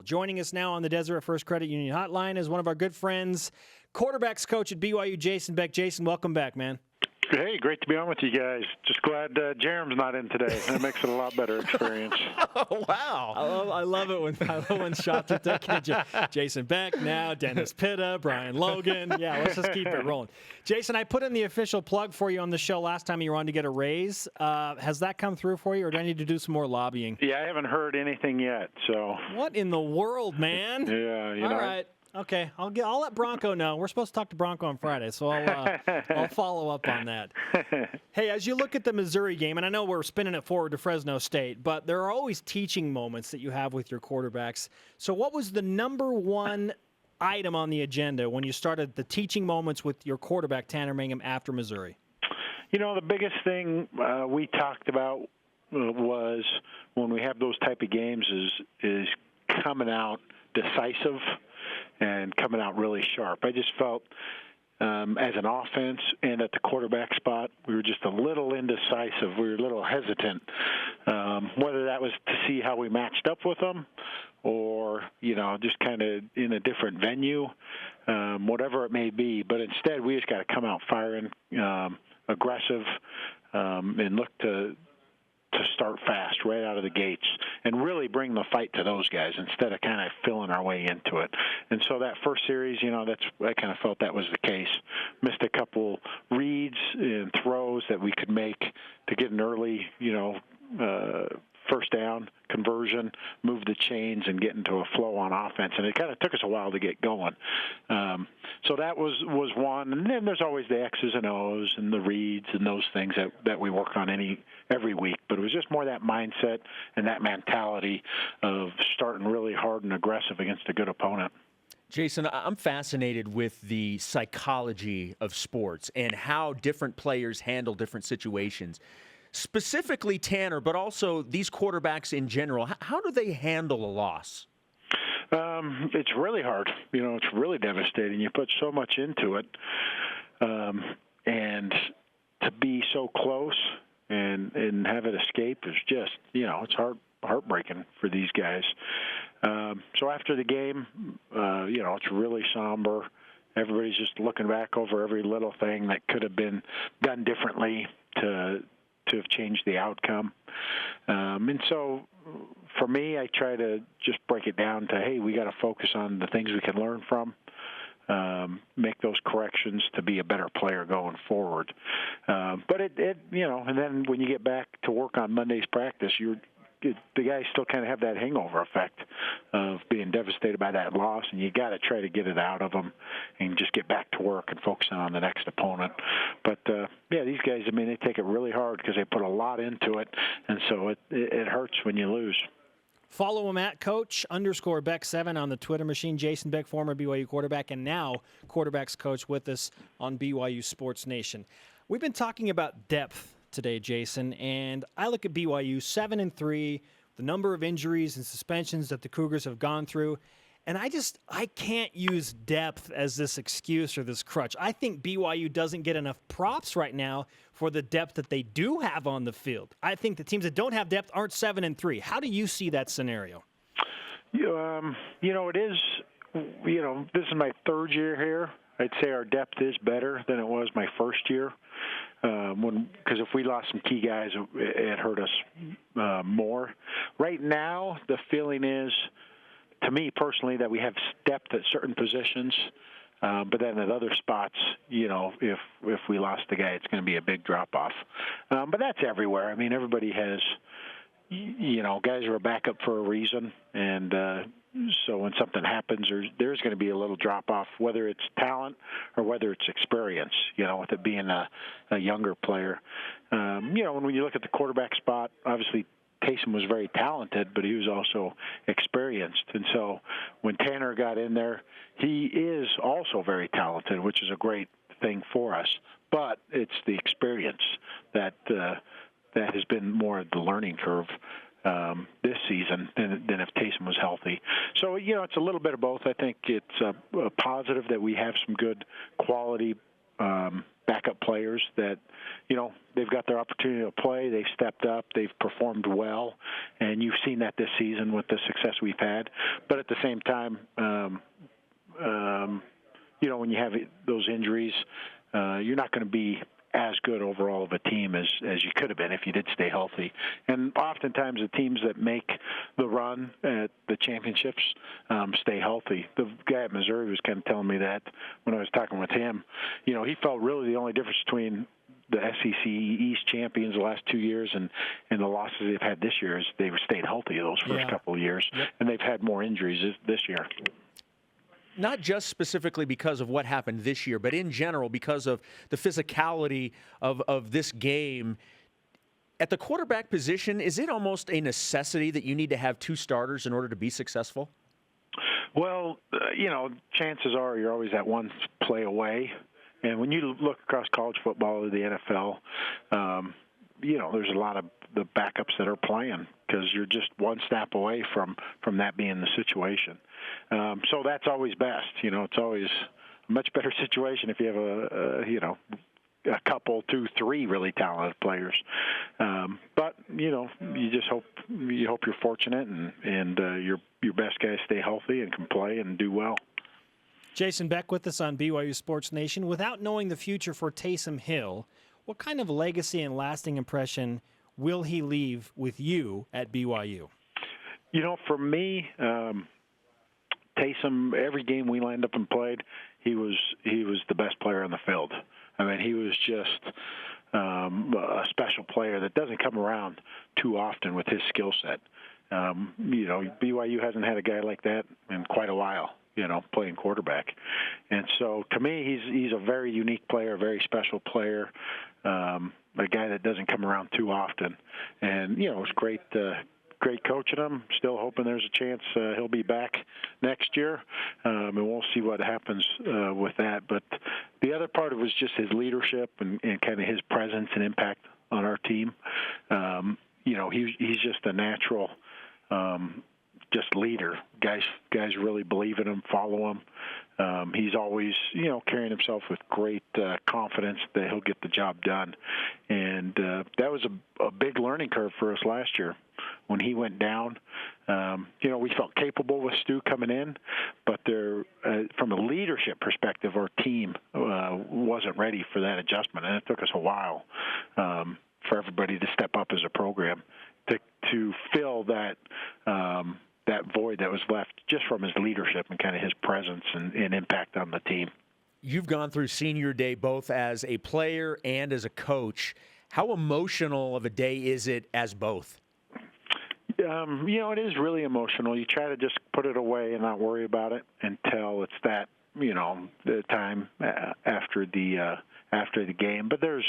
Joining us now on the Deseret First Credit Union Hotline is one of our good friends, quarterbacks coach at BYU, Jason Beck. Jason, welcome back, man. Hey, great to be on with you guys. Just glad Jerem's not in today. That makes it a lot better experience. Oh, wow. I love it when shots are taken at Jason Beck now, Dennis Pitta, Brian Logan. Yeah, let's just keep it rolling. Jason, I put in the official plug for you on the show last time you were on to get a raise. Has that come through for you, or do I need to do some more lobbying? Yeah, I haven't heard anything yet. So. What in the world, man? Yeah, you know. All right. Okay, I'll let Bronco know. We're supposed to talk to Bronco on Friday, so I'll follow up on that. Hey, as you look at the Missouri game, and I know we're spinning it forward to Fresno State, but there are always teaching moments that you have with your quarterbacks. So what was the number one item on the agenda when you started the teaching moments with your quarterback, Tanner Mangum, after Missouri? You know, the biggest thing we talked about was when we have those type of games is coming out decisive and coming out really sharp. I just felt as an offense and at the quarterback spot, we were just a little indecisive. We were a little hesitant, whether that was to see how we matched up with them or, you know, just kind of in a different venue, whatever it may be. But instead, we just got to come out firing, aggressive, and look to start fast right out of the gates and really bring the fight to those guys instead of kind of filling our way into it. And so that first series, you know, I kind of felt that was the case. Missed a couple reads and throws that we could make to get an early, you know, first down conversion, move the chains, and get into a flow on offense. And it kind of took us a while to get going. So that was one. And then there's always the X's and O's and the reads and those things that we work on every week. But it was just more that mindset and that mentality of starting really hard and aggressive against a good opponent. Jason, I'm fascinated with the psychology of sports and how different players handle different situations. Specifically Tanner, but also these quarterbacks in general, how do they handle a loss? It's really hard. You know, it's really devastating. You put so much into it, and to be so close and have it escape is just, you know, it's heartbreaking for these guys. So after the game, you know, it's really somber. Everybody's just looking back over every little thing that could have been done differently to have changed the outcome. And so for me, I try to just break it down to, hey, we got to focus on the things we can learn from, make those corrections to be a better player going forward. But it you know, and then when you get back to work on Monday's practice, the guys still kind of have that hangover effect of being devastated by that loss, and you got to try to get it out of them and just get back to work and focus on the next opponent. But, yeah, these guys, I mean, they take it really hard because they put a lot into it, and so it hurts when you lose. Follow him at Coach_Beck7 on the Twitter machine. Jason Beck, former BYU quarterback, and now quarterbacks coach with us on BYU Sports Nation. We've been talking about depth today, Jason, and I look at BYU 7-3, the number of injuries and suspensions that the Cougars have gone through, and I can't use depth as this excuse or this crutch. I think BYU doesn't get enough props right now for the depth that they do have on the field. I think the teams that don't have depth aren't 7-3. How do you see that scenario? You know, it is, you know, this is my third year here. I'd say our depth is better than it was my first year. Because if we lost some key guys, it hurt us more. Right now, the feeling is, to me personally, that we have depth at certain positions, but then at other spots, you know, if we lost the guy, it's going to be a big drop-off. But that's everywhere. I mean, everybody has, you know, guys are a backup for a reason, and so when something happens, there's going to be a little drop-off, whether it's talent or whether it's experience, you know, with it being a younger player. You know, when you look at the quarterback spot, obviously Taysom was very talented, but he was also experienced. And so when Tanner got in there, he is also very talented, which is a great thing for us. But it's the experience that has been more of the learning curve this season than if Taysom was healthy. So, you know, it's a little bit of both. I think it's a positive that we have some good quality backup players that, they've got their opportunity to play. They've stepped up. They've performed well, and you've seen that this season with the success we've had. But at the same time, when you have those injuries, you're not going to be as good overall of a team as you could have been if you did stay healthy. And oftentimes the teams that make the run at the championships stay healthy. The guy at Missouri was kind of telling me that when I was talking with him. He felt really the only difference between the SEC East champions the last 2 years and the losses they've had this year is they've stayed healthy those first couple of years, and they've had more injuries this year. Not just specifically because of what happened this year, but in general because of the physicality of this game. At the quarterback position, is it almost a necessity that you need to have two starters in order to be successful? Well, chances are you're always that one play away. And when you look across college football or the NFL, there's a lot of the backups that are playing because you're just one snap away from that being the situation. So that's always best. It's always a much better situation if you have a couple, 2, 3 really talented players. But you just hope you're fortunate and your best guys stay healthy and can play and do well. Jason Beck with us on BYU Sports Nation. Without knowing the future for Taysom Hill, what kind of legacy and lasting impression will he leave with you at BYU? For me, Taysom, every game we lined up and played, he was the best player on the field. I mean, he was just a special player that doesn't come around too often with his skill set. BYU hasn't had a guy like that in quite a while. Playing quarterback. And so to me, he's a very unique player, a very special player, a guy that doesn't come around too often. And, it's great coaching him. Still hoping there's a chance he'll be back next year. And we'll see what happens with that. But the other part was just his leadership and kind of his presence and impact on our team. He's just a natural just leader. Guys really believe in him, follow him. He's always, carrying himself with great confidence that he'll get the job done. And that was a big learning curve for us last year when he went down. We felt capable with Stu coming in, but from a leadership perspective, our team wasn't ready for that adjustment, and it took us a while for everybody to step up as a program to fill that void that was left just from his leadership and kind of his presence and impact on the team. You've gone through senior day both as a player and as a coach. How emotional of a day is it as both? It is really emotional. You try to just put it away and not worry about it until it's that, the time after the game. But there's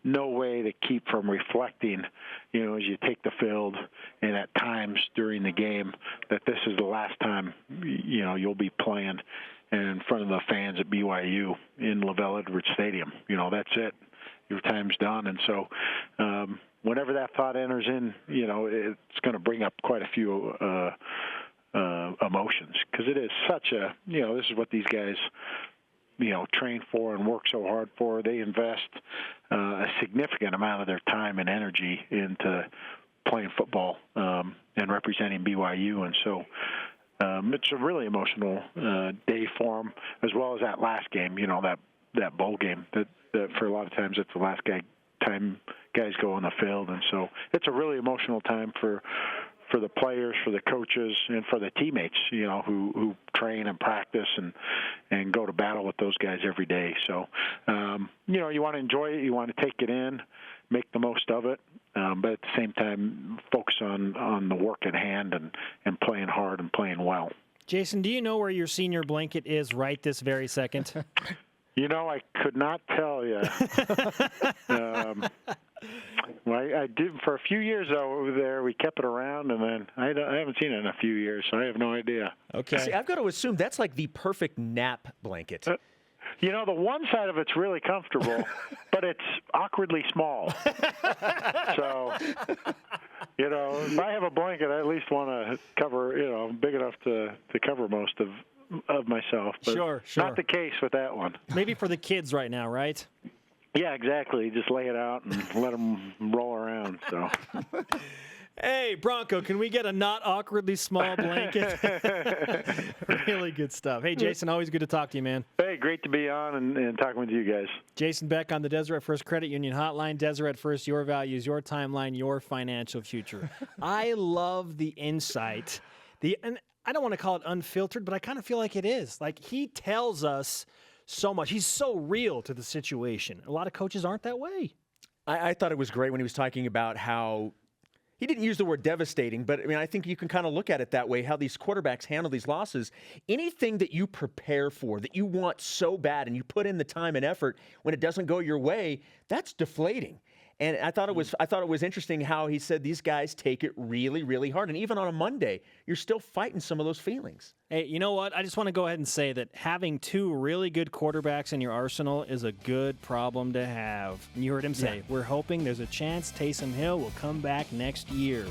no way to keep from reflecting, as you take the field and at times during the game that this is the last time, you'll be playing in front of the fans at BYU in LaVell Edwards Stadium. That's it. Your time's done. And so whenever that thought enters in, it's going to bring up quite a few emotions because it is such a, this is what these guys train for and work so hard for. They invest a significant amount of their time and energy into playing football and representing BYU. And so it's a really emotional day for them, as well as that last game, that bowl game that for a lot of times it's the last time guys go on the field. And so it's a really emotional time for the players, for the coaches, and for the teammates, who train and practice and go to battle with those guys every day. So, you want to enjoy it. You want to take it in, make the most of it, but at the same time, focus on the work at hand and playing hard and playing well. Jason, do you know where your senior blanket is right this very second? I could not tell you. I did for a few years over there. We kept it around, and then I haven't seen it in a few years, so I have no idea. Okay. See, I've got to assume that's like the perfect nap blanket. The one side of it's really comfortable, but it's awkwardly small. So, if I have a blanket, I at least want to cover, big enough to cover most of of myself. But Sure. not the case with that one. Maybe for the kids right now, right? Yeah, exactly. Just lay it out and let them roll around. So. Hey, Bronco, can we get a not awkwardly small blanket? Really good stuff. Hey, Jason, always good to talk to you, man. Hey, great to be on and talking with you guys. Jason Beck on the Deseret First Credit Union Hotline. Deseret First, your values, your timeline, your financial future. I love the insight. And I don't want to call it unfiltered, but I kind of feel like it is. Like, he tells us so much. He's so real to the situation. A lot of coaches aren't that way. I thought it was great when he was talking about how he didn't use the word devastating, but I mean, I think you can kind of look at it that way, how these quarterbacks handle these losses. Anything that you prepare for, that you want so bad, and you put in the time and effort, when it doesn't go your way, that's deflating. And I thought it was interesting how he said these guys take it really, really hard. And even on a Monday, you're still fighting some of those feelings. Hey, you know what? I just want to go ahead and say that having two really good quarterbacks in your arsenal is a good problem to have. And you heard him say, we're hoping there's a chance Taysom Hill will come back next year.